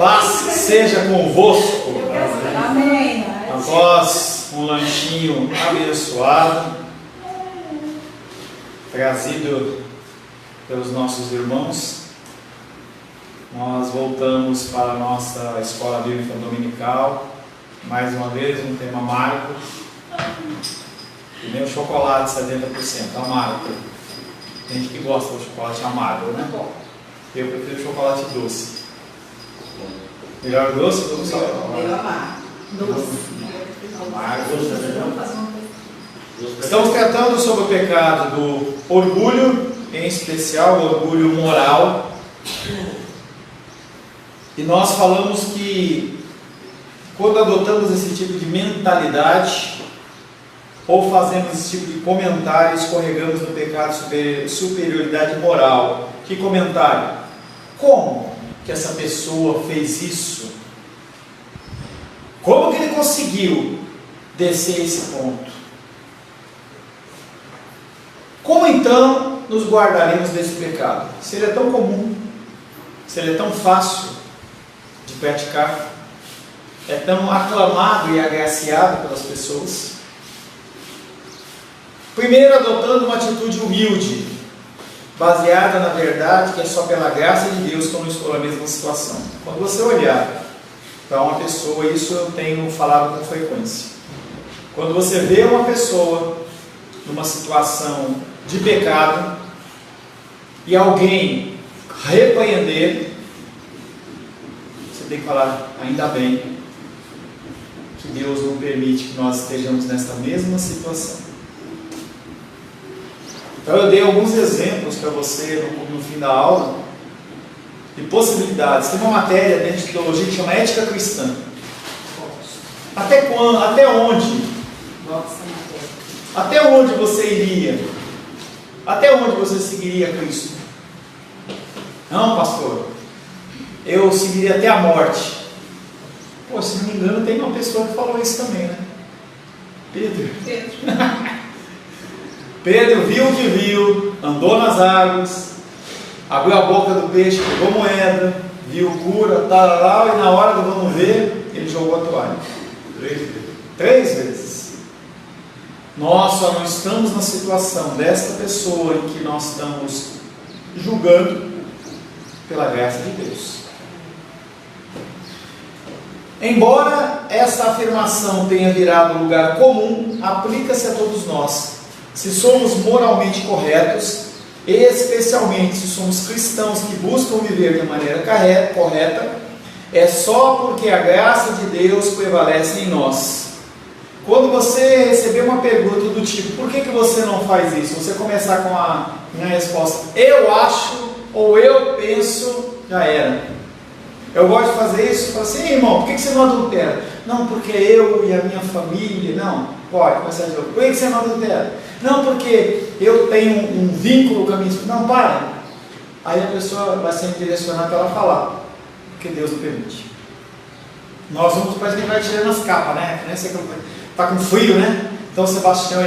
Paz seja convosco. Amém. Após um lanchinho abençoado, trazido pelos nossos irmãos, nós voltamos para a nossa escola bíblica dominical. Mais uma vez, um tema amargo. E nem o chocolate 70%, amargo. Tem gente que gosta do chocolate amargo, né? Eu prefiro chocolate doce. Melhor doce ou doce? Melhor amargo. Doce. Amargo. Estamos tratando sobre o pecado do orgulho, em especial o orgulho moral. E nós falamos que quando adotamos esse tipo de mentalidade, ou fazemos esse tipo de comentário, escorregamos no pecado de superioridade moral. Que comentário? Como que essa pessoa fez isso? Como que ele conseguiu descer esse ponto? Como então nos guardaremos desse pecado? Se ele é tão comum, se ele é tão fácil de praticar, é tão aclamado e agraciado pelas pessoas. Primeiro, adotando uma atitude humilde, baseada na verdade que é só pela graça de Deus que eu não estou na mesma situação. Quando você olhar para uma pessoa, isso eu tenho falado com frequência. Quando você vê uma pessoa numa situação de pecado e alguém repreender, você tem que falar, ainda bem que Deus não permite que nós estejamos nessa mesma situação. Então eu dei alguns exemplos para você no fim da aula de possibilidades. Tem uma matéria dentro de teologia que chama ética cristã. Até quando? Até onde? Até onde você iria? Até onde você seguiria Cristo? Não, pastor, eu seguiria até a morte. Pô, se não me engano, tem uma pessoa que falou isso também, né? Pedro. Pedro viu o que viu, andou nas águas, abriu a boca do peixe, pegou moeda, viu cura, tal, e na hora do vamos ver, ele jogou a toalha. 3 vezes. Nós só não estamos na situação dessa pessoa em que nós estamos julgando pela graça de Deus. Embora essa afirmação tenha virado lugar comum, aplica-se a todos nós. Se somos moralmente corretos, especialmente se somos cristãos que buscam viver de maneira correta, é só porque a graça de Deus prevalece em nós. Quando você receber uma pergunta do tipo, por que você não faz isso? Você começar com a minha resposta, eu acho, ou eu penso, já era. Eu gosto de fazer isso, falo assim, irmão, por que você não adultera? Não, porque eu e a minha família, não, pode começar de novo. Por que você não adultera? Não, porque eu tenho um vínculo com a minha esposa. Não, para. Aí a pessoa vai ser direcionada para ela falar, porque Deus não permite. Nós vamos, parece que ele vai tirando as capas, né? Está com frio, né? Então o Sebastião,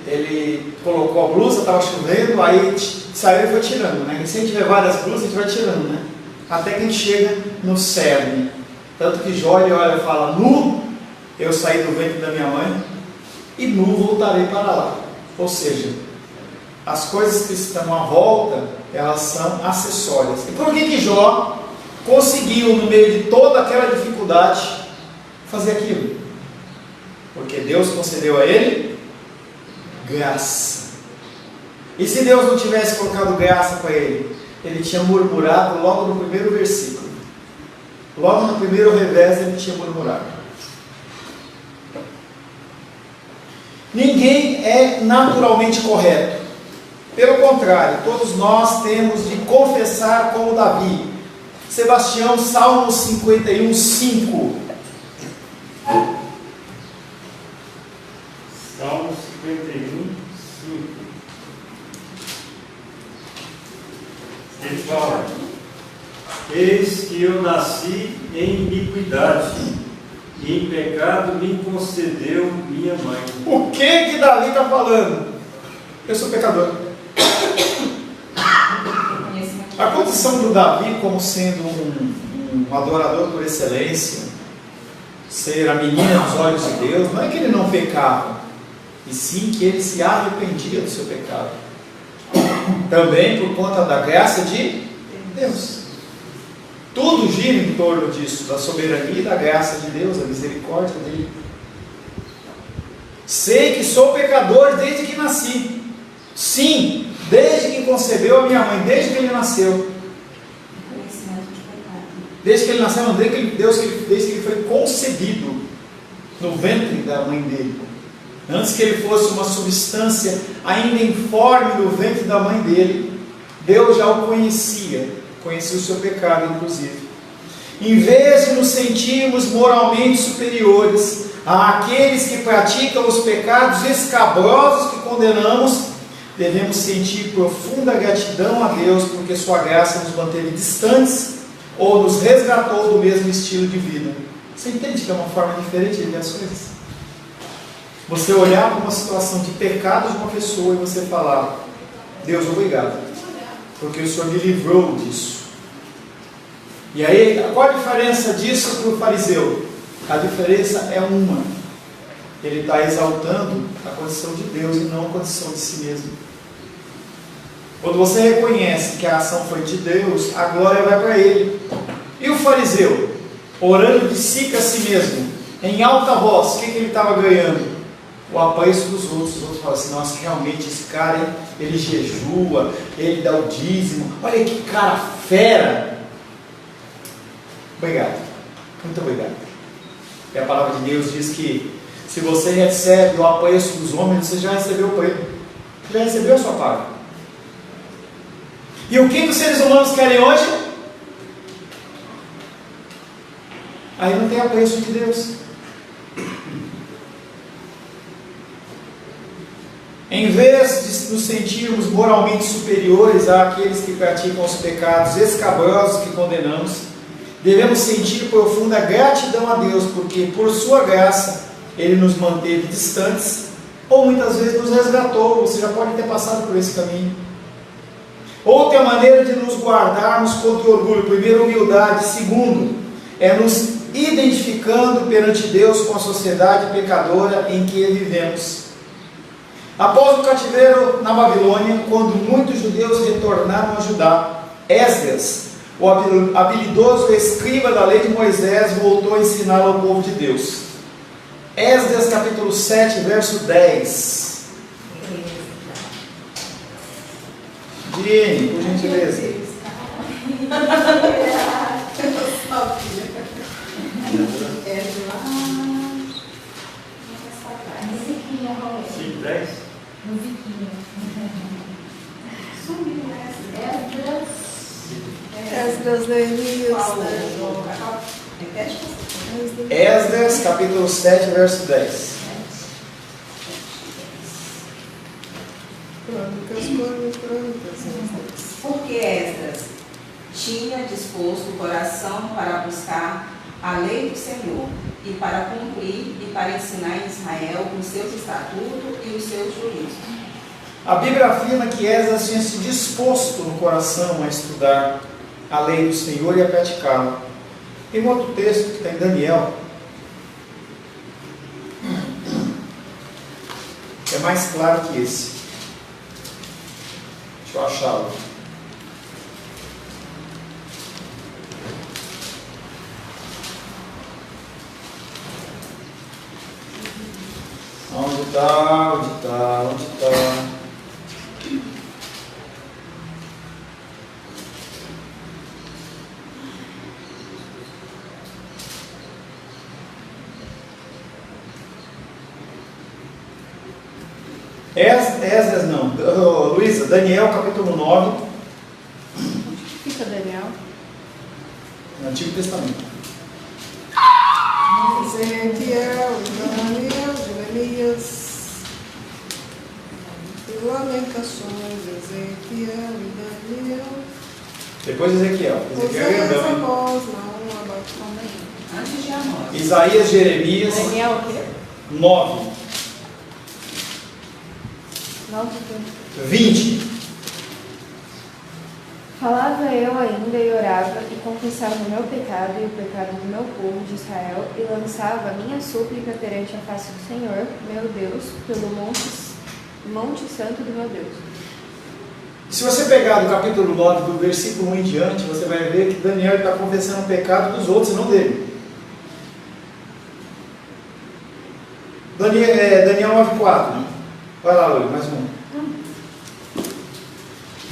ele colocou a blusa, estava chovendo, aí saiu e foi tirando, né? E se a gente tiver várias blusas, a gente vai tirando, né? Até que a gente chega no cerne. Tanto que Jó, ele olha e fala, nu, eu saí do ventre da minha mãe, e nu voltarei para lá. Ou seja, as coisas que estão à volta, elas são acessórias. E por que Jó conseguiu, no meio de toda aquela dificuldade, fazer aquilo? Porque Deus concedeu a ele graça. E se Deus não tivesse colocado graça para ele, ele tinha murmurado logo no primeiro versículo. Logo no primeiro revés ele tinha murmurado. Ninguém é naturalmente correto. Pelo contrário, todos nós temos de confessar como Davi. Sebastião, Salmo 51, 5. Salmo 51, 5. Ele fala, eis que eu nasci em iniquidade, e em pecado me concedeu minha mãe. O que Davi está falando? Eu sou pecador. A condição do Davi como sendo um um adorador por excelência, ser a menina dos olhos de Deus, não é que ele não pecava, e sim que ele se arrependia do seu pecado. Também por conta da graça de Deus. Tudo gira em torno disso, da soberania e da graça de Deus, da misericórdia dele. Sei que sou pecador desde que nasci. Sim, desde que concebeu a minha mãe, desde que ele nasceu. Desde que ele nasceu, não, desde que ele foi concebido no ventre da mãe dele. Antes que ele fosse uma substância ainda informe no ventre da mãe dele, Deus já o conhecia o seu pecado, inclusive. Em vez de nos sentirmos moralmente superiores àqueles que praticam os pecados escabrosos que condenamos, devemos sentir profunda gratidão a Deus, porque sua graça nos manteve distantes ou nos resgatou do mesmo estilo de vida. Você entende que é uma forma diferente de ver as coisas? Você olhar para uma situação de pecado de uma pessoa e você falar: Deus, obrigado, porque o Senhor me livrou disso. E aí, qual a diferença disso para o fariseu? A diferença é uma: ele está exaltando a condição de Deus e não a condição de si mesmo. Quando você reconhece que a ação foi de Deus, a glória vai para ele. E o fariseu, orando de si para si mesmo, em alta voz, o que ele estava ganhando? O apreço dos outros. Os outros falam assim: nossa, realmente esse cara, hein, ele jejua, ele dá o dízimo, olha que cara fera. Obrigado, muito obrigado. E a palavra de Deus diz que se você recebe o apreço dos homens, você já recebeu o prêmio, já recebeu a sua paga. E o que os seres humanos querem hoje? Aí não tem apreço de Deus. Em vez de nos sentirmos moralmente superiores àqueles que praticam os pecados escabrosos que condenamos, devemos sentir profunda gratidão a Deus, porque por sua graça Ele nos manteve distantes, ou muitas vezes nos resgatou. Você já pode ter passado por esse caminho. Outra maneira de nos guardarmos contra o orgulho: primeiro, humildade; segundo, é nos identificando perante Deus com a sociedade pecadora em que vivemos. Após o cativeiro na Babilônia, quando muitos judeus retornaram a Judá, Esdras, o habilidoso escriba da lei de Moisés, voltou a ensiná-lo ao povo de Deus. Esdras capítulo 7, verso 10. Diene, por gentileza. Sim, 10. Esdras, Neemias. Esdras capítulo 7, verso 10. Porque Esdras tinha disposto o coração para buscar a lei do Senhor, e para cumprir e para ensinar em Israel os seus estatutos e os seus juízos. A Bíblia afirma que Esdras tinha se disposto no coração a estudar a lei do Senhor e a praticá-la. Tem um outro texto que está em Daniel, é mais claro que esse. Deixa eu achá-lo. Onde está? Esdras não, Luísa, Daniel capítulo 9. Onde fica Daniel? No Antigo Testamento. Ezequiel, Daniel, Jeremias, Lamentações, Ezequiel e Daniel. Depois de Ezequiel. Ezequiel é grandão, hein? Amós, não, Abacuque também. Antes de Amós. Isaías, Jeremias, Daniel o quê? 9, 9 20. Falava eu ainda e orava, e confessava o meu pecado e o pecado do meu povo de Israel, e lançava a minha súplica perante a face do Senhor, meu Deus, pelo monte santo do meu Deus. Se você pegar do capítulo 9, do versículo 1 em diante, você vai ver que Daniel está confessando o pecado dos outros e não dele. Daniel 9,4. Vai lá, Lúcio, mais um.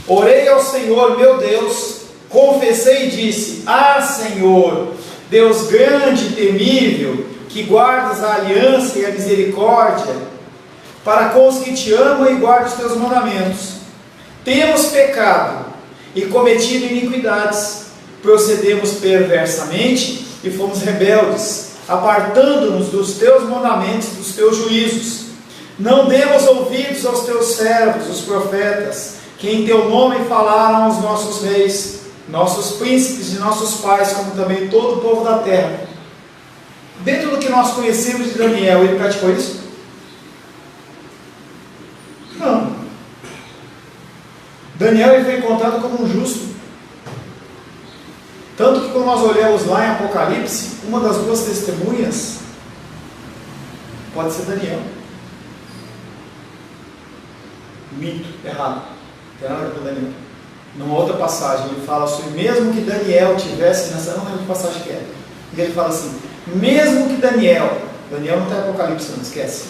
Orei ao Senhor, meu Deus, confessei e disse: Ah, Senhor, Deus grande e temível, que guardas a aliança e a misericórdia para com os que te amam e guardam os teus mandamentos. Temos pecado e cometido iniquidades, procedemos perversamente e fomos rebeldes, apartando-nos dos teus mandamentos, dos teus juízos. Não demos ouvidos aos teus servos, os profetas, que em teu nome falaram aos nossos reis, nossos príncipes e nossos pais, como também todo o povo da terra. Dentro do que nós conhecemos de Daniel, ele praticou isso? Não. Daniel ele foi contado como um justo. Tanto que quando nós olhamos lá em Apocalipse, uma das duas testemunhas pode ser Daniel. Mito, errado. Não tem nada a ver com Daniel. Numa outra passagem ele fala sobre, mesmo que Daniel tivesse nessa, não lembro que passagem que é, e ele fala assim, mesmo que Daniel não está em Apocalipse, não esquece,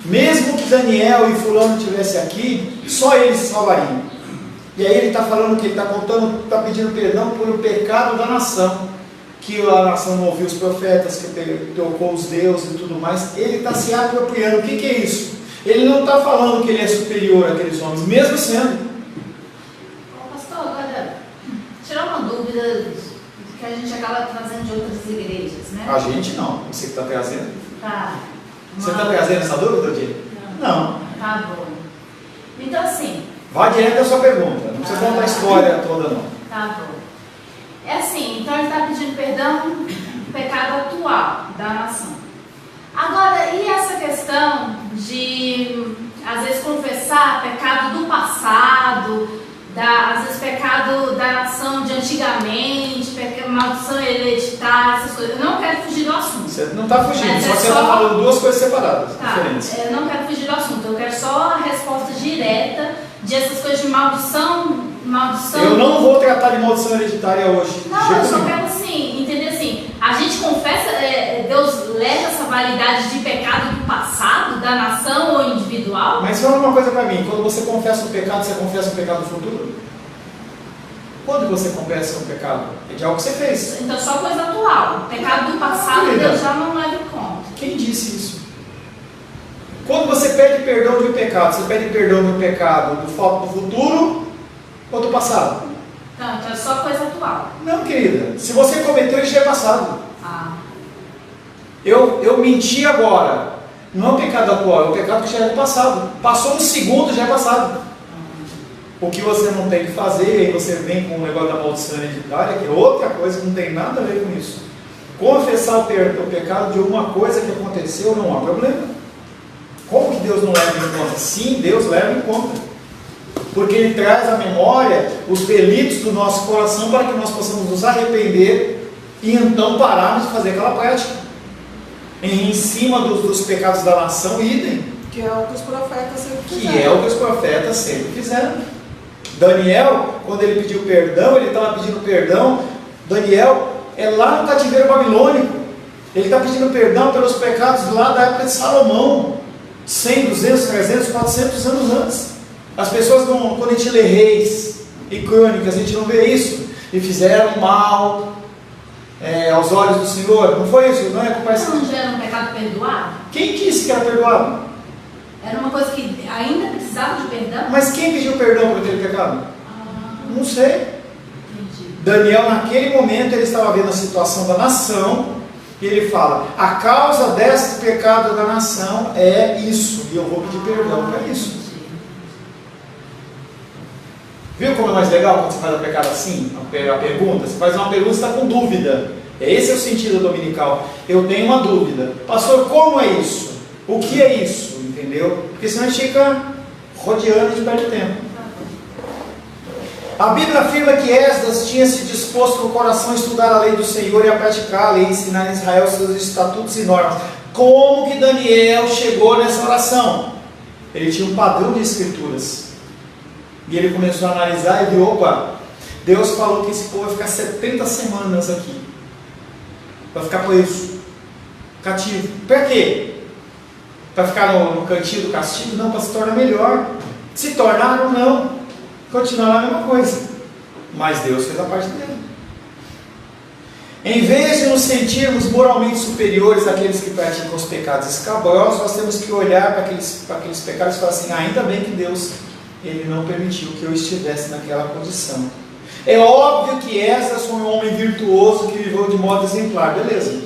mesmo que Daniel e fulano estivesse aqui, só eles se salvariam. E aí ele está falando que ele está contando, está pedindo perdão por o pecado da nação, que a nação não ouviu os profetas, que tocou os deuses e tudo mais. Ele está se apropriando. O que é isso? Ele não está falando que ele é superior àqueles homens, mesmo sendo. Pastor, agora, tirar uma dúvida que a gente acaba trazendo de outras igrejas, né? A gente não, você que está trazendo. Tá. Você está trazendo essa dúvida, Odile? Não. Tá bom. Então, assim... Vá direto à sua pergunta, não precisa contar a história toda, não. Tá bom. É assim, então ele está pedindo perdão do pecado atual da nação. Agora, e essa questão de, às vezes, confessar pecado do passado, às vezes pecado da nação de antigamente, maldição hereditária, essas coisas. Eu não quero fugir do assunto. Você não está fugindo, só que você está falando duas coisas separadas, diferentes. Eu não quero fugir do assunto, eu quero só a resposta direta de essas coisas de maldição. Eu não vou tratar de maldição hereditária hoje. Não, eu só quero assim, entender assim, a gente confessa, Deus leva essa validade de pecado do passado, da nação ou individual? Mas fala uma coisa para mim, quando você confessa um pecado, você confessa um pecado futuro? Quando você confessa um pecado? É de algo que você fez. Então só coisa atual, pecado do passado Deus já não leva em conta. Quem disse isso? Quando você pede perdão de um pecado, você pede perdão de um pecado do futuro ou do passado? Então é só coisa atual. Não, querida. Se você cometeu, ele já é passado. Ah. Eu menti agora. Não é um pecado atual, é um pecado que já é do passado. Passou um segundo, já é passado. O que você não tem que fazer, aí você vem com o negócio da maldição hereditária, que é outra coisa que não tem nada a ver com isso. Confessar o pecado de alguma coisa que aconteceu não há problema. Como que Deus não leva em conta? Sim, Deus leva em conta. Porque Ele traz à memória os delitos do nosso coração para que nós possamos nos arrepender e então pararmos de fazer aquela prática. Em cima dos pecados da nação, idem. Que é o que os profetas sempre fizeram. Que é o que os profetas sempre fizeram. Daniel, quando ele pediu perdão, ele estava pedindo perdão. Daniel é lá no cativeiro babilônico. Ele está pedindo perdão pelos pecados lá da época de Salomão. 100, 200, 300, 400 anos antes. As pessoas, quando a gente lê Reis e Crônicas, a gente não vê isso. E fizeram mal aos olhos do Senhor. Não foi isso? Não é culpa. Não já era um pecado perdoado? Quem disse que era perdoado? Era uma coisa que ainda precisava de perdão? Mas quem pediu perdão por aquele pecado? Não sei. Entendi. Daniel, naquele momento, ele estava vendo a situação da nação. E ele fala, a causa desse pecado da nação é isso, e eu vou pedir perdão para isso. Viu como é mais legal quando você faz a pecado assim? A pergunta, você faz uma pergunta e está com dúvida. Esse é o sentido dominical. Eu tenho uma dúvida. Pastor, como é isso? O que é isso? Entendeu? Porque senão a gente fica rodeando de perder tempo. A Bíblia afirma que Esdras tinha se disposto no coração a estudar a lei do Senhor e a praticar a lei, ensinar a Israel seus estatutos e normas. Como que Daniel chegou nessa oração? Ele tinha um padrão de escrituras. E ele começou a analisar e viu, opa, Deus falou que esse povo vai ficar 70 semanas aqui. Vai ficar preso, cativo. Para quê? Para ficar no cantinho do castigo? Não, para se tornar melhor. Se tornaram, não. Continuaram a mesma coisa. Mas Deus fez a parte dele. Em vez de nos sentirmos moralmente superiores àqueles que praticam os pecados escabrosos, nós temos que olhar para aqueles pecados e falar assim, ainda bem que Deus ele não permitiu que eu estivesse naquela condição. É óbvio que Esdras foi um homem virtuoso que viveu de modo exemplar, beleza.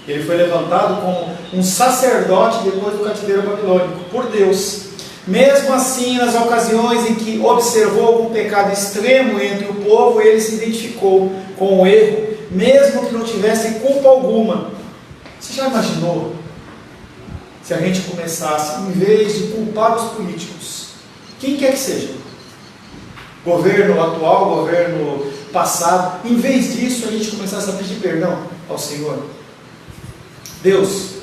Ele foi levantado como um sacerdote depois do cativeiro babilônico, por Deus. Mesmo assim, nas ocasiões em que observou algum pecado extremo entre o povo, ele se identificou com o erro, mesmo que não tivesse culpa alguma. Você já imaginou se a gente começasse, em vez de culpar os políticos, quem quer que seja, governo atual, governo passado, em vez disso a gente começasse a pedir perdão ao Senhor? Deus,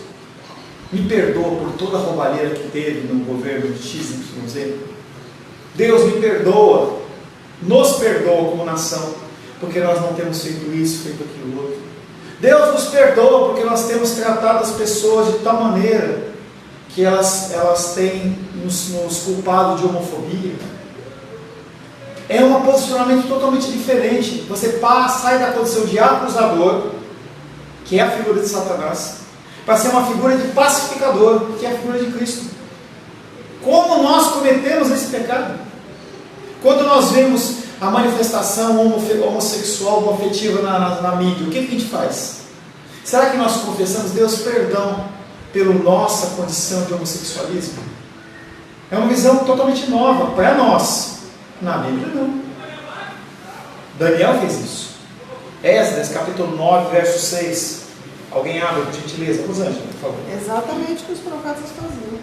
me perdoa por toda a roubalheira que teve no governo de XYZ. Deus, me perdoa, nos perdoa como nação, porque nós não temos feito isso, feito aquilo outro. Deus nos perdoa porque nós temos tratado as pessoas de tal maneira que elas têm nos culpado de homofobia. É um posicionamento totalmente diferente. Você sai da condição de acusador, que é a figura de Satanás, para ser uma figura de pacificador, que é a figura de Cristo. Como nós cometemos esse pecado? Quando nós vemos a manifestação homossexual, homoafetiva na mídia, o que a gente faz? Será que nós confessamos, Deus, perdão pela nossa condição de homossexualismo? É uma visão totalmente nova para nós. Na Bíblia não. Daniel fez isso. Esdras, capítulo 9, verso 6. Alguém abre, por gentileza. Rosângela, por favor. Exatamente o que os profetas faziam.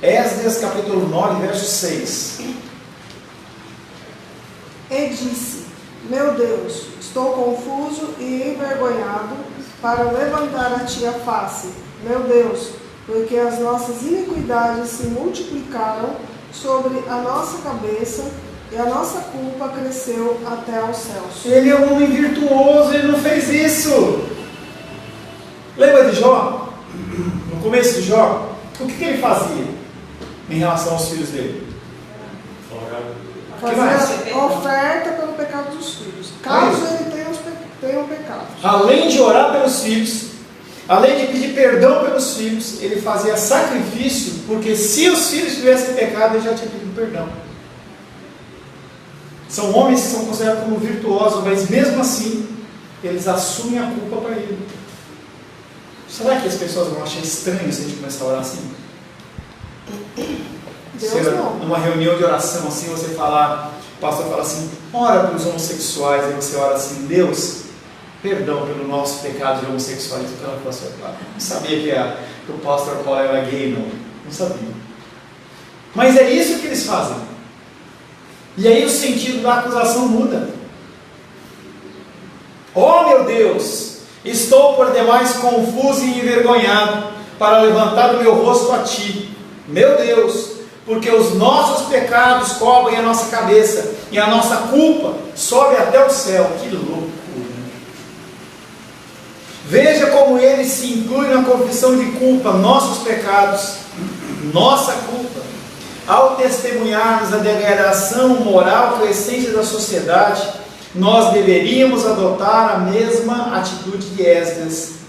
Esdras, capítulo 9, verso 6. E disse, meu Deus, estou confuso e envergonhado para levantar a ti a face. Meu Deus, porque as nossas iniquidades se multiplicaram sobre a nossa cabeça e a nossa culpa cresceu até aos céus. Ele é um homem virtuoso, ele não fez isso. Lembra de Jó? No começo de Jó, o que ele fazia em relação aos filhos dele? Fazia oferta pelo pecado dos filhos, caso ele tenha um pecado. Além de orar pelos filhos, além de pedir perdão pelos filhos, ele fazia sacrifício, porque se os filhos tivessem pecado, ele já tinha pedido perdão. São homens que são considerados como virtuosos, mas mesmo assim, eles assumem a culpa para ele. Será que as pessoas vão achar estranho se a gente começar a orar assim? Deus não. Numa reunião de oração assim, você falar, o pastor fala assim, ora pelos homossexuais, e você ora assim, Deus, perdão pelo nosso pecado de homossexualismo. Aquela pessoa não sabia que o pastor Paulo era gay, não sabia. Mas é isso que eles fazem. E aí o sentido da acusação muda. Oh meu Deus, estou por demais confuso e envergonhado para levantar o meu rosto a ti. Meu Deus, porque os nossos pecados cobrem a nossa cabeça e a nossa culpa sobe até o céu. Que loucura! Veja como ele se inclui na confissão de culpa, nossos pecados, nossa culpa. Ao testemunharmos a degradação moral crescente da sociedade, nós deveríamos adotar a mesma atitude de Esdras.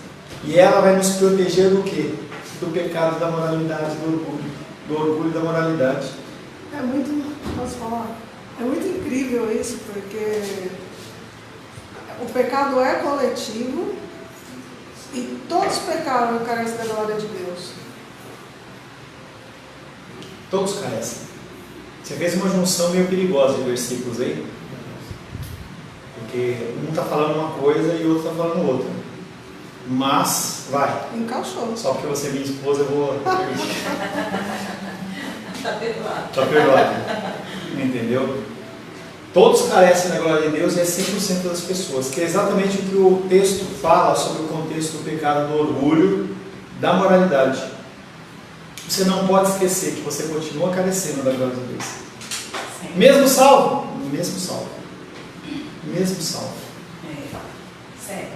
E ela vai nos proteger do quê? Do pecado da moralidade, do orgulho da moralidade. É muito, posso falar? É muito incrível isso, porque o pecado é coletivo e todos pecaram e carecem da glória de Deus. Todos carecem. Você fez uma junção meio perigosa de versículos aí. Porque um está falando uma coisa e o outro está falando outra. Mas, vai. Encaixou. Só porque você é minha esposa, eu vou... perdoado. Está perdoado. Entendeu? Todos carecem da glória de Deus e é 100% das pessoas, que é exatamente o que o texto fala sobre o contexto do pecado, do orgulho, da moralidade. Você não pode esquecer que você continua carecendo da glória de Deus. Sim. Mesmo salvo? Mesmo salvo. Mesmo salvo. Sério.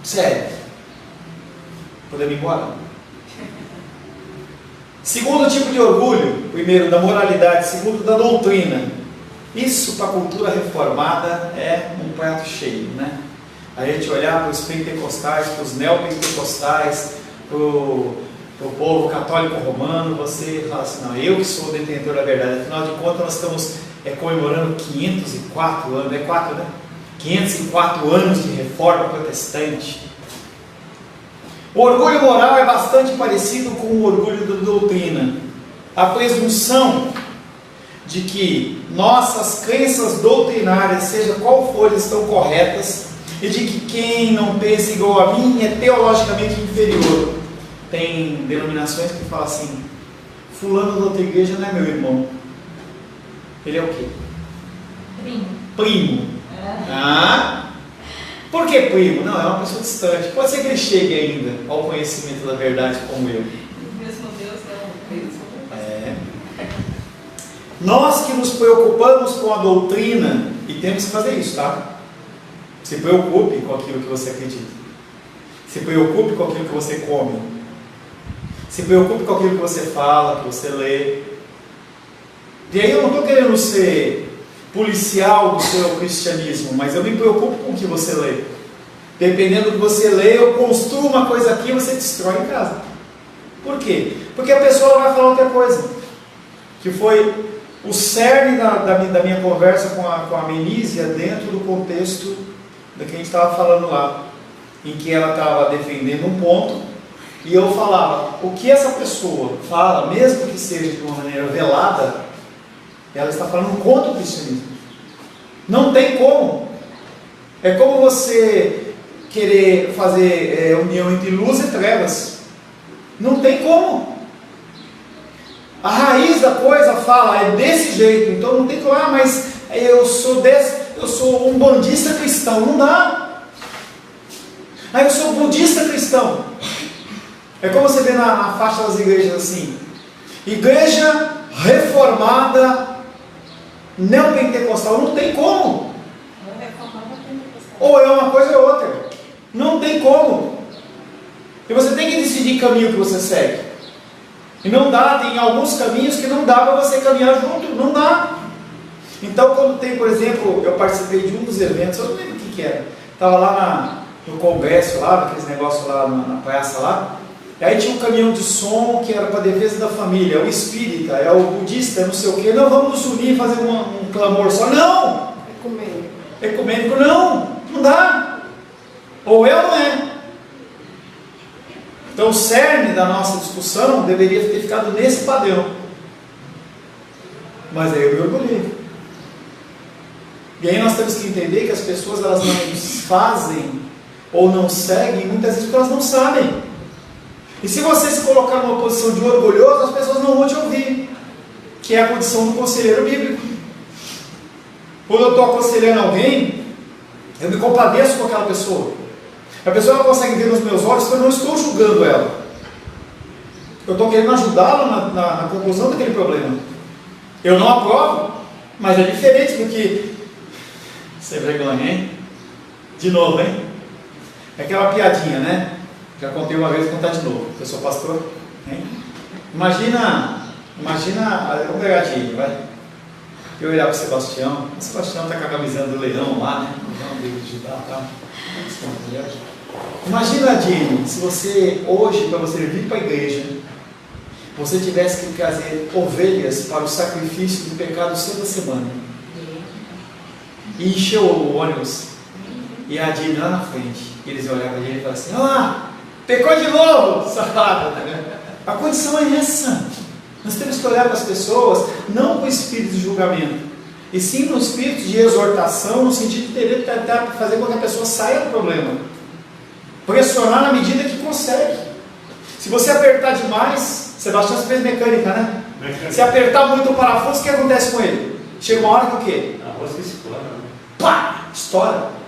Sério. Podemos ir embora? Segundo tipo de orgulho, primeiro da moralidade, segundo da doutrina. Isso para a cultura reformada é um prato cheio, né? A gente olhar para os pentecostais, para os neopentecostais, para o povo católico romano, você fala assim, não, eu que sou o detentor da verdade. Afinal de contas, nós estamos comemorando 504 anos, é 4, né? 504 anos de reforma protestante. O orgulho moral é bastante parecido com o orgulho da doutrina. A presunção de que nossas crenças doutrinárias, seja qual for, estão corretas, e de que quem não pensa igual a mim é teologicamente inferior. Tem denominações que falam assim, fulano da outra igreja não é meu irmão. Ele é o quê? Primo. Primo. Ah? Por que primo? Não, é uma pessoa distante. Pode ser que ele chegue ainda ao conhecimento da verdade como eu. Mesmo Deus é um Deus. Nós que nos preocupamos com a doutrina, e temos que fazer isso, tá? Se preocupe com aquilo que você acredita. Se preocupe com aquilo que você come. Se preocupe com aquilo que você fala, que você lê. E aí eu não estou querendo ser policial do seu cristianismo, mas eu me preocupo com o que você lê. Dependendo do que você lê, eu construo uma coisa aqui e você destrói em casa. Por quê? Porque a pessoa vai falar outra coisa, que foi o cerne da minha conversa com a Menísia dentro do contexto da que a gente estava falando lá, em que ela estava defendendo um ponto e eu falava, o que essa pessoa fala, mesmo que seja de uma maneira velada, ela está falando contra o cristianismo. Não tem como. É como você querer fazer união entre luz e trevas. Não tem como. A raiz da coisa fala, é desse jeito, então não tem como, mas eu sou um bandista cristão, não dá. Eu sou budista cristão. É como você vê na faixa das igrejas assim, igreja reformada neopentecostal, não tem como. Ou é uma coisa ou outra, não tem como. E você tem que decidir o caminho que você segue. E não dá, tem alguns caminhos que não dá para você caminhar junto, não dá. Então quando tem, por exemplo, eu participei de um dos eventos, eu não lembro o que era, estava lá no congresso, lá, naqueles negócios lá na praça lá, e aí tinha um caminhão de som que era para a defesa da família, é o espírita, é o budista, não sei o que, não, vamos nos unir e fazer um clamor só, não! Ecumênico, não dá, ou é ou não é. Então o cerne da nossa discussão deveria ter ficado nesse padrão. Mas aí eu me orgulhei. E aí nós temos que entender que as pessoas elas não fazem ou não seguem, muitas vezes porque elas não sabem. E se você se colocar numa posição de orgulhoso, as pessoas não vão te ouvir. Que é a condição do conselheiro bíblico. Quando eu estou aconselhando alguém, eu me compadeço com aquela pessoa. A pessoa não consegue ver nos meus olhos que eu não estou julgando ela. Eu estou querendo ajudá-la na conclusão daquele problema. Eu não aprovo, mas é diferente do que... Sem vergonha, hein? De novo, hein? É aquela piadinha, né? Já contei uma vez, vou contar de novo. Eu sou pastor, hein? Imagina, vamos pegar aqui, vai. Eu olhar para o Sebastião está com a camiseta do leão lá, né? O leão de Judá, tá? Imagina, Dini, se você hoje, para você vir para a igreja, você tivesse que trazer ovelhas para o sacrifício do pecado toda semana. E encheu o ônibus. E a Dini lá na frente. E eles olhavam para ele e falavam assim, olha lá, pecou de novo, safada. A condição é essa. Nós temos que olhar para as pessoas, não com o espírito de julgamento, e sim no espírito de exortação, no sentido de tentar fazer com que a pessoa saia do problema. Pressionar na medida que consegue. Se você apertar demais, Sebastião fez mecânica, né? Se apertar muito o parafuso, o que acontece com ele? Chega uma hora que o quê? A rosca explora, né? Pá! Estoura.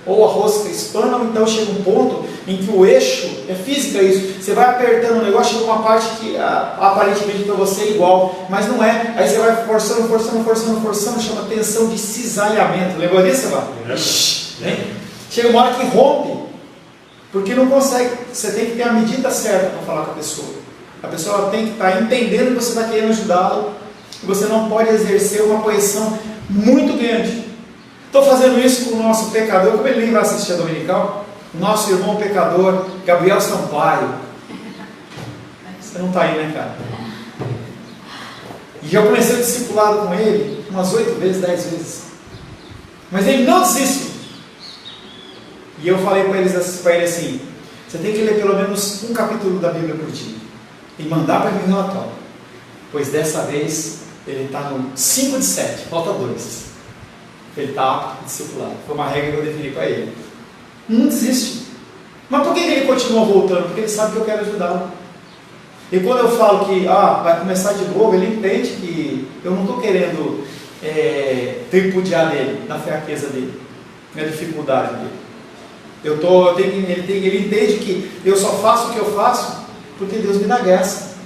Ou a rosca espana, ou então chega um ponto em que o eixo, é física isso, você vai apertando o negócio, chega uma parte que aparentemente para você é igual, mas não é. Aí você vai forçando, chama tensão de cisalhamento. Lembrou disso, Sebastião? Chega uma hora que rompe, porque não consegue. Você tem que ter a medida certa para falar com a pessoa. A pessoa tem que estar entendendo que você está querendo ajudá-la, e você não pode exercer uma correção muito grande. Estou fazendo isso com o nosso pecador, como ele nem vai assistir a Dominical, nosso irmão pecador, Gabriel Sampaio. Você não está aí, né, cara? E já comecei o discipulado com ele umas 8 vezes, 10 vezes. Mas ele não desiste. E eu falei para ele assim, você tem que ler pelo menos um capítulo da Bíblia por dia. E mandar para mim o relatório. Pois dessa vez ele está no 5 de 7, falta 2. Ele está discipulado. Foi uma regra que eu defini para ele. Não desiste. Mas por que ele continua voltando? Porque ele sabe que eu quero ajudá-lo. E quando eu falo que vai começar de novo, ele entende que eu não estou querendo tripudiar nele, na fraqueza dele, na dificuldade dele. Ele entende que eu só faço o que eu faço porque Deus me dá graça.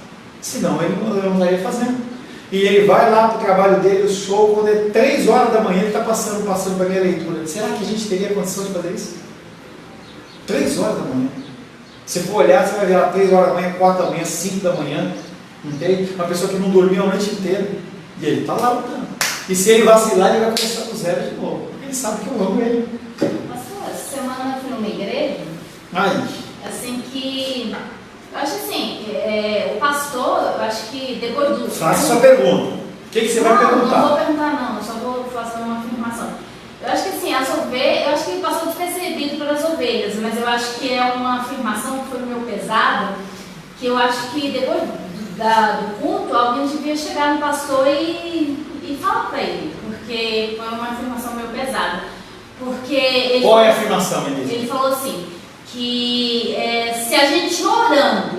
Senão ele não estaria fazendo. E ele vai lá para o trabalho dele, o show, quando é 3 horas da manhã, ele está passando para a minha leitura. Será que a gente teria condição de fazer isso? 3 horas da manhã. Se for olhar, você vai ver lá 3 horas da manhã, 4 da manhã, 5 da manhã. Entende? Uma pessoa que não dormiu a noite inteira. E ele está lá lutando. E se ele vacilar, ele vai começar do zero de novo. Porque ele sabe que eu amo ele. Pastor, essa semana eu fui numa igreja. Assim que... Eu acho assim, o pastor, eu acho que depois do... Faça sua pergunta. O que você vai perguntar? Não vou perguntar não, eu só vou fazer uma afirmação. Eu acho que assim, eu acho que passou despercebido pelas ovelhas, mas eu acho que é uma afirmação que foi meio pesada, que eu acho que depois do culto, alguém devia chegar no pastor e falar para ele, porque foi uma afirmação meio pesada. Porque ele... Qual é a afirmação, Elisa? Ele falou assim, que se a gente orando,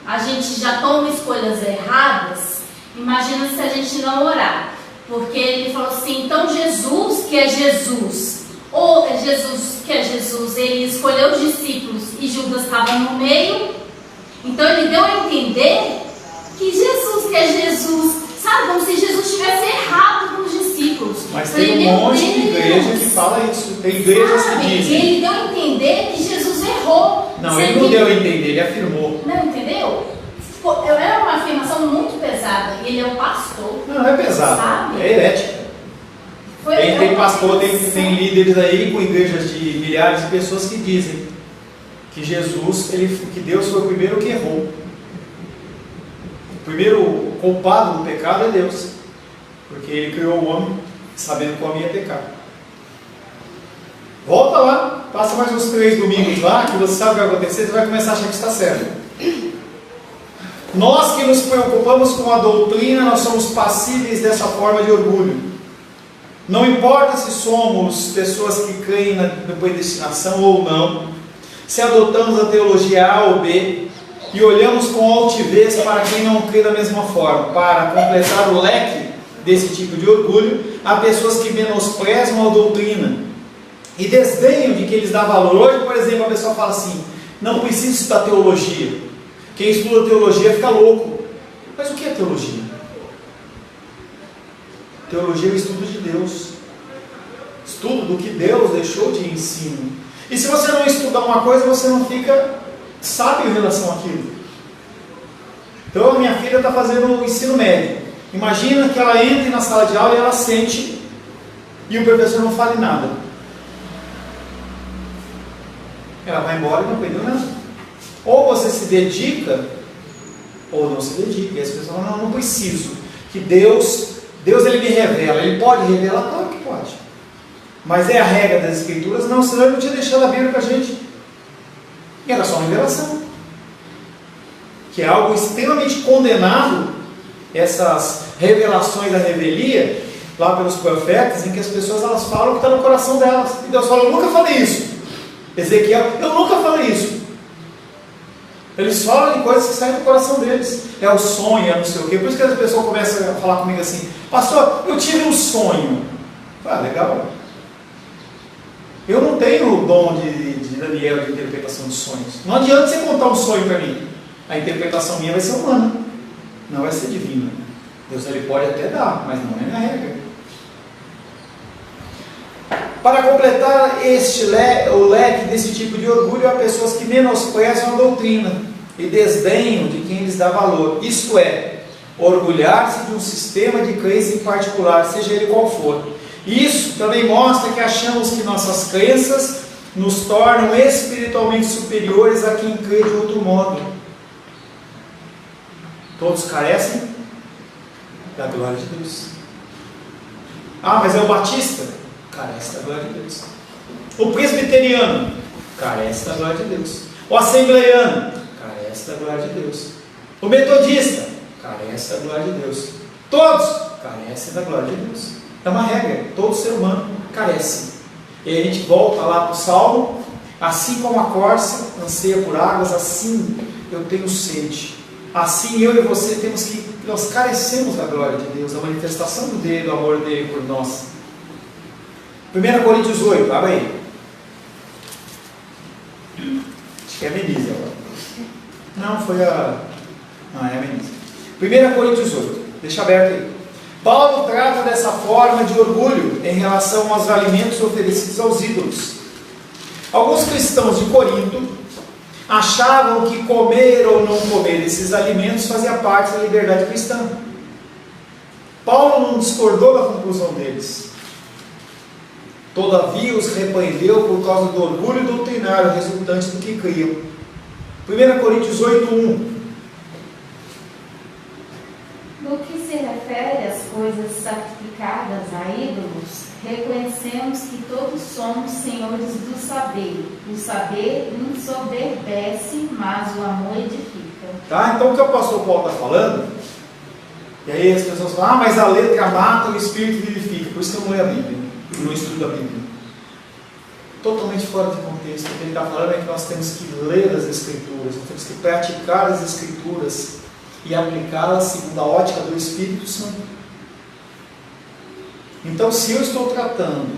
a gente já toma escolhas erradas, imagina se a gente não orar. Porque ele falou assim, então Jesus, que é Jesus, ele escolheu os discípulos e Judas estava no meio, então ele deu a entender que Jesus, que é Jesus, sabe, como se Jesus tivesse errado com os discípulos. Mas tem um monte de igreja que fala isso, tem igrejas que dizem. Ele deu a entender que Jesus errou. Não, ele não deu a entender, ele afirmou. Não, entendeu? Era uma afirmação muito pesada, e ele é um pastor. Não é pesado, sabe? é herética. Tem pastor, tem líderes aí com igrejas de milhares de pessoas que dizem que que Deus foi o primeiro que errou. O primeiro culpado do pecado é Deus, porque ele criou o homem sabendo que o homem ia pecar. Volta lá, passa mais uns 3 domingos lá, que você sabe o que vai acontecer, você vai começar a achar que está certo. Nós que nos preocupamos com a doutrina, nós somos passíveis dessa forma de orgulho. Não importa se somos pessoas que creem na predestinação ou não, se adotamos a teologia A ou B, e olhamos com altivez para quem não crê da mesma forma, para completar o leque desse tipo de orgulho, há pessoas que menosprezam a doutrina e desdenham de que eles dão valor. Hoje, por exemplo, a pessoa fala assim, não preciso estudar teologia. Quem estuda teologia fica louco. Mas o que é teologia? Teologia é o estudo de Deus. Estudo do que Deus deixou de ensino. E se você não estudar uma coisa, você não fica sábio em relação àquilo. Então a minha filha está fazendo o ensino médio. Imagina que ela entre na sala de aula e ela sente e o professor não fale nada. Ela vai embora e não aprendeu nada. Ou você se dedica, ou não se dedica. E as pessoas falam, não preciso. Que Deus ele me revela. Ele pode revelar? Claro que pode. Mas é a regra das Escrituras? Não, senão ele não tinha deixado a Bíblia para a gente. E era só uma revelação. Que é algo extremamente condenado, essas revelações da revelia, lá pelos profetas, em que as pessoas elas falam o que está no coração delas. E Deus fala, eu nunca falei isso. Ezequiel, eu nunca falei isso. Eles falam de coisas que saem do coração deles. É o sonho, é não sei o quê. Por isso que as pessoas começam a falar comigo assim: pastor, eu tive um sonho. Ah, legal. Eu não tenho o dom de Daniel de interpretação de sonhos. Não adianta você contar um sonho para mim. A interpretação minha vai ser humana, não vai ser divina. Deus ele pode até dar, mas não é minha regra. Para completar o leque desse tipo de orgulho, há pessoas que menosprezam a doutrina e desdenham de quem lhes dá valor. Isto é, orgulhar-se de um sistema de crença em particular, seja ele qual for. Isso também mostra que achamos que nossas crenças nos tornam espiritualmente superiores a quem crê de outro modo. Todos carecem da glória de Deus. Ah, mas é o batista? Carece da glória de Deus. O presbiteriano? Carece da glória de Deus. O assembleiano? Carece da glória de Deus. O metodista? Carece da glória de Deus. Todos carecem da glória de Deus. É uma regra, todo ser humano carece. E aí a gente volta lá para o Salmo: assim como a corça anseia por águas, assim eu tenho sede. Assim eu e você nós carecemos da glória de Deus, da manifestação dele, do amor dele por nós. 1 Coríntios 8, abre aí. Acho que é a Menise agora. Não, foi a... Não, é a Menise. 1 Coríntios 8, deixa aberto aí. Paulo trata dessa forma de orgulho em relação aos alimentos oferecidos aos ídolos. Alguns cristãos de Corinto achavam que comer ou não comer esses alimentos fazia parte da liberdade cristã. Paulo não discordou da conclusão deles. Todavia os repreendeu por causa do orgulho doutrinário resultante do que criam. 1 Coríntios 8:1. No que se refere às coisas sacrificadas a ídolos, reconhecemos que todos somos senhores do saber. O saber ensoberbece, mas o amor edifica. Tá? Então o que o apóstolo Paulo está falando, e aí as pessoas falam: ah, mas a letra mata, o espírito vivifica. Por isso que eu não leio a Bíblia, eu não estudo a Bíblia. Totalmente fora de contexto. O que ele está falando é que nós temos que ler as Escrituras, nós temos que praticar as Escrituras e aplicá-las segundo a ótica do Espírito Santo. Então, se eu estou tratando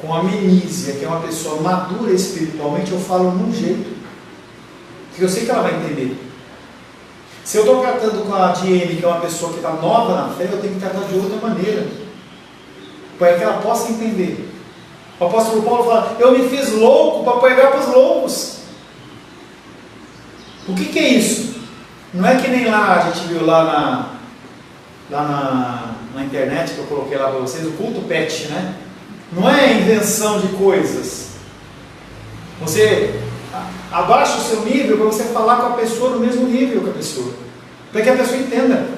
com a Menísia, que é uma pessoa madura espiritualmente, eu falo num jeito, porque eu sei que ela vai entender. Se eu estou tratando com a Diene, que é uma pessoa que está nova na fé, eu tenho que tratar de outra maneira, para que ela possa entender. O apóstolo Paulo fala: eu me fiz louco para pregar para os loucos. O que é isso? Não é que nem lá a gente viu lá na internet, que eu coloquei lá para vocês, o culto pet, né? Não é invenção de coisas. Você abaixa o seu nível para você falar com a pessoa no mesmo nível que a pessoa, para que a pessoa entenda.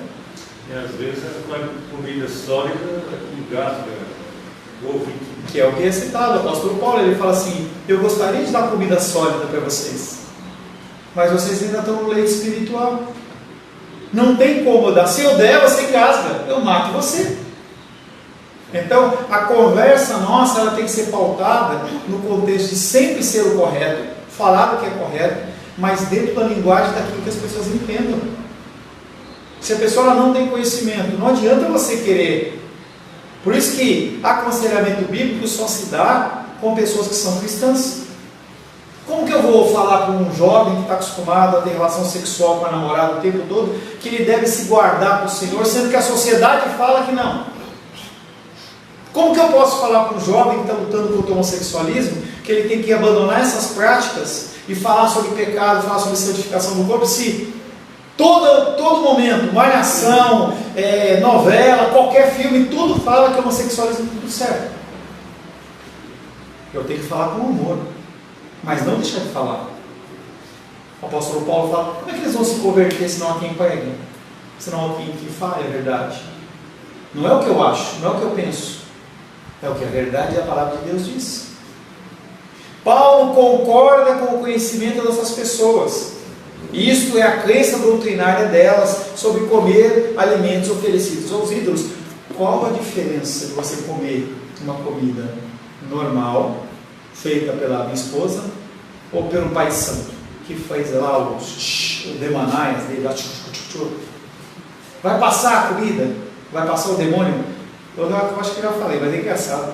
E às vezes com comida sólida engasga o ouvido. Que é o que é citado. O apóstolo Paulo, ele fala assim: eu gostaria de dar comida sólida para vocês, mas vocês ainda estão no leite espiritual. Não tem como dar. Se eu der, você engasga, eu mato você. Então, a conversa nossa, ela tem que ser pautada no contexto de sempre ser o correto, falar o que é correto, mas dentro da linguagem daquilo que as pessoas entendam. Se a pessoa ela não tem conhecimento, não adianta você querer. Por isso que aconselhamento bíblico só se dá com pessoas que são cristãs. Como que eu vou falar com um jovem que está acostumado a ter relação sexual com a namorada o tempo todo, que ele deve se guardar para o Senhor, sendo que a sociedade fala que não? Como que eu posso falar para um jovem que está lutando contra o homossexualismo, que ele tem que abandonar essas práticas e falar sobre pecado, falar sobre santificação do corpo, se todo momento, malhação, novela, qualquer filme, tudo fala que o homossexualismo é tudo certo? Eu tenho que falar com amor, mas não deixar de falar. O apóstolo Paulo fala: como é que eles vão se converter se não há quem pregue? Se não há quem fale a verdade? Não é o que eu acho, não é o que eu penso, é o que a verdade e a palavra de Deus diz. Paulo concorda com o conhecimento dessas pessoas. Isto é a crença doutrinária delas sobre comer alimentos oferecidos aos ídolos. Qual a diferença de você comer uma comida normal, feita pela minha esposa, ou pelo Pai Santo? que faz lá o demanaias dele, lá, vai passar a comida, vai passar o demônio. Eu acho que eu já falei, mas é engraçado.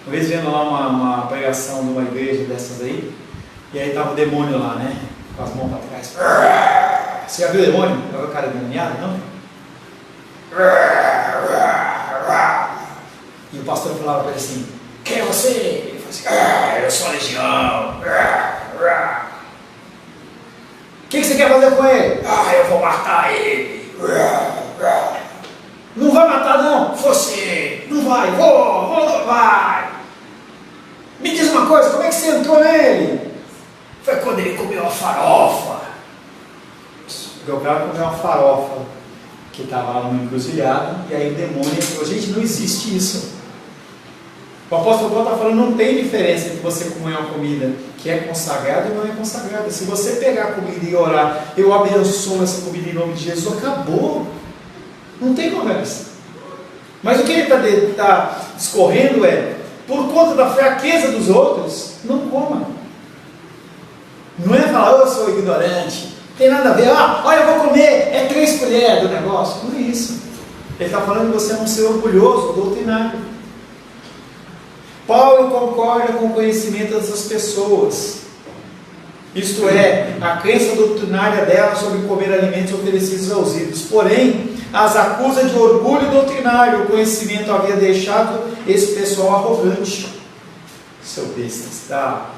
Uma vez vendo lá uma pregação de uma igreja dessas aí, e aí estava o demônio lá, né? Com as mãos para trás. Você já viu o demônio? Já viu o cara demoniado, não? E o pastor falava para ele assim: quem é você? Ele falou assim: eu sou a legião. O que você quer fazer com ele? Eu vou matar ele. Não vai matar não, você. Não vai, vai. Me diz uma coisa, como é que você entrou nele? Foi quando ele comeu a farofa. O cara comeu uma farofa que estava lá no encruzilhado, e aí o demônio falou: gente, não existe isso. O apóstolo Paulo está falando, não tem diferença entre você comer uma comida que é consagrada e não é consagrada. Se você pegar a comida e orar, eu abençoo essa comida em nome de Jesus, acabou. Não tem conversa. Mas o que ele está discorrendo é, por conta da fraqueza dos outros, não coma. Não é falar: eu sou ignorante, tem nada a ver, olha, eu vou comer, é 3 colheres do negócio. Não é isso. Ele está falando que você é um ser orgulhoso, doutrinário. Paulo concorda com o conhecimento dessas pessoas, isto é, a crença doutrinária dela sobre comer alimentos oferecidos aos ídolos, porém, as acusa de orgulho doutrinário. O conhecimento havia deixado esse pessoal arrogante. Seu besta, você está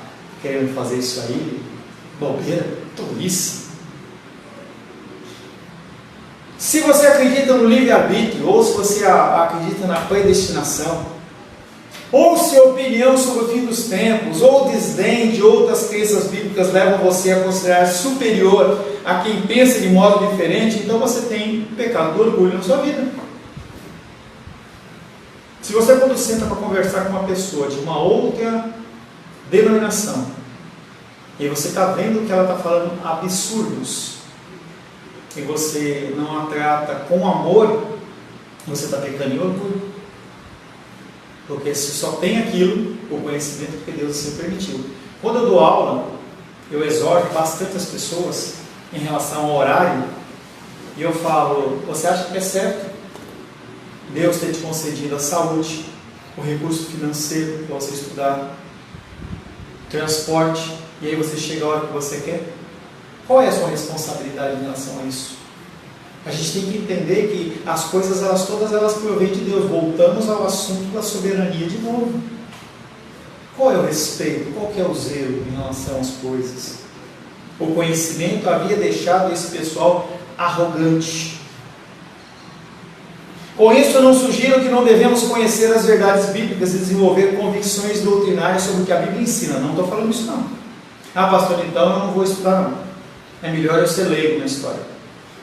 querendo fazer isso aí? Bobeira, tolice. Se você acredita no livre-arbítrio, ou se você acredita na predestinação, ou se a opinião sobre o fim dos tempos, ou o desdém de outras crenças bíblicas levam você a considerar superior a quem pensa de modo diferente, então você tem o pecado do orgulho na sua vida. Se você, quando senta para conversar com uma pessoa de uma outra denominação, e você está vendo que ela está falando absurdos, e você não a trata com amor, você está pecando em orgulho. Porque se só tem aquilo, o conhecimento que Deus se permitiu. Quando eu dou aula, eu exorto bastante as pessoas em relação ao horário, e eu falo: você acha que é certo Deus ter te concedido a saúde, o recurso financeiro para você estudar, transporte, e aí você chega a hora que você quer? Qual é a sua responsabilidade em relação a isso? A gente tem que entender que as coisas, todas elas provêm de Deus. Voltamos ao assunto da soberania de novo. Qual é o respeito? Qual que é o zelo em relação às coisas? O conhecimento havia deixado esse pessoal arrogante. Com isso eu não sugiro que não devemos conhecer as verdades bíblicas e desenvolver convicções doutrinárias sobre o que a Bíblia ensina. Não estou falando isso não. Pastor, então eu não vou estudar não. É melhor eu ser leigo na história.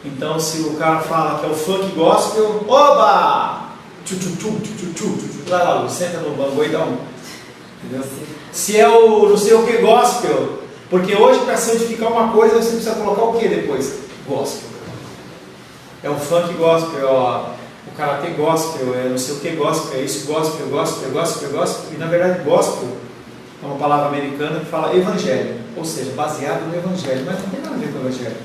Então, se o cara fala que é o funk gospel, oba! Lá, senta no banco e dá um. Entendeu? Se é o não sei o que gospel, porque hoje para santificar uma coisa você precisa colocar o que depois? Gospel. É o funk gospel, o karatê gospel, é não sei o que gospel, é isso gospel, e na verdade gospel é uma palavra americana que fala evangelho, ou seja, baseado no evangelho, mas não tem nada a ver com o evangelho.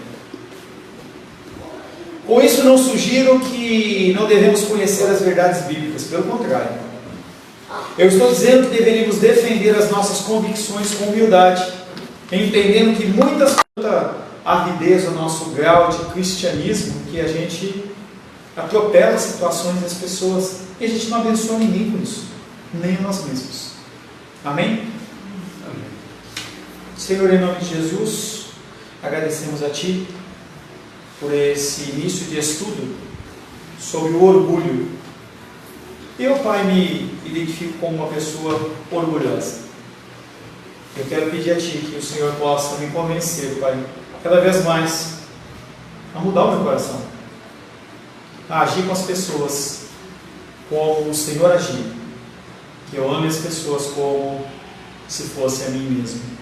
Com isso não sugiro que não devemos conhecer as verdades bíblicas, pelo contrário. Eu estou dizendo que deveríamos defender as nossas convicções com humildade, entendendo que muita avidez o nosso grau de cristianismo, que a gente atropela situações das pessoas, e a gente não abençoa ninguém com isso, nem a nós mesmos. Amém? Amém. Senhor, em nome de Jesus, agradecemos a Ti por esse início de estudo sobre o orgulho. Eu, Pai, me identifico como uma pessoa orgulhosa. Eu quero pedir a Ti que o Senhor possa me convencer, Pai, cada vez mais a mudar o meu coração, a agir com as pessoas como o Senhor agia, que eu ame as pessoas como se fosse a mim mesmo.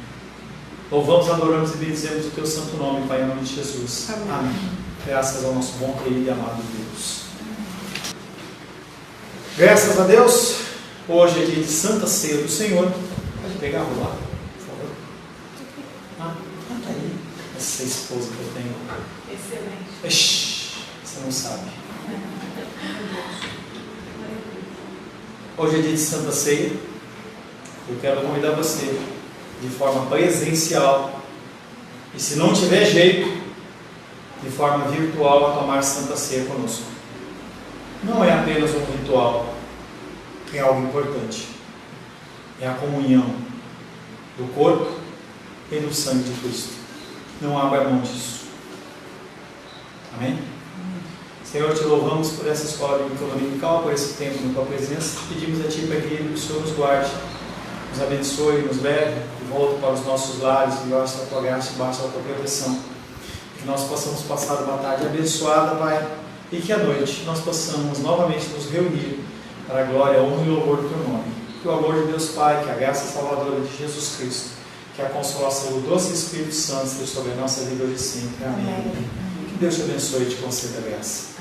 Louvamos, adoramos e bendizemos o Teu santo nome, Pai, em nome de Jesus. Amém. Amém. Graças ao nosso bom, querido e amado Deus. Graças a Deus, hoje é dia de Santa Ceia do Senhor. Pode pegar o rolar, por favor. Tá aí. essa esposa que eu tenho. Excelente. Ixi, você não sabe. Hoje é dia de Santa Ceia. Eu quero convidar você de forma presencial e, se não tiver jeito, de forma virtual, a tomar Santa Ceia conosco. Não é apenas um ritual, é algo importante. É a comunhão do corpo e do sangue de Cristo. Não abra mão disso. Amém? Senhor, te louvamos por essa escola dominical, por esse tempo na tua presença. Pedimos a Ti, Pai querido, que o Senhor nos guarde, nos abençoe, nos leve de volta para os nossos lares, debaixo da tua graça, debaixo da tua proteção. Que nós possamos passar uma tarde abençoada, Pai, e que à noite nós possamos novamente nos reunir para a glória, a honra e o louvor do teu nome. Que o amor de Deus Pai, que a graça salvadora de Jesus Cristo, que a consolação do doce Espírito Santo esteja sobre a nossa vida hoje e sempre. Amém. Que Deus te abençoe e te conceda a graça.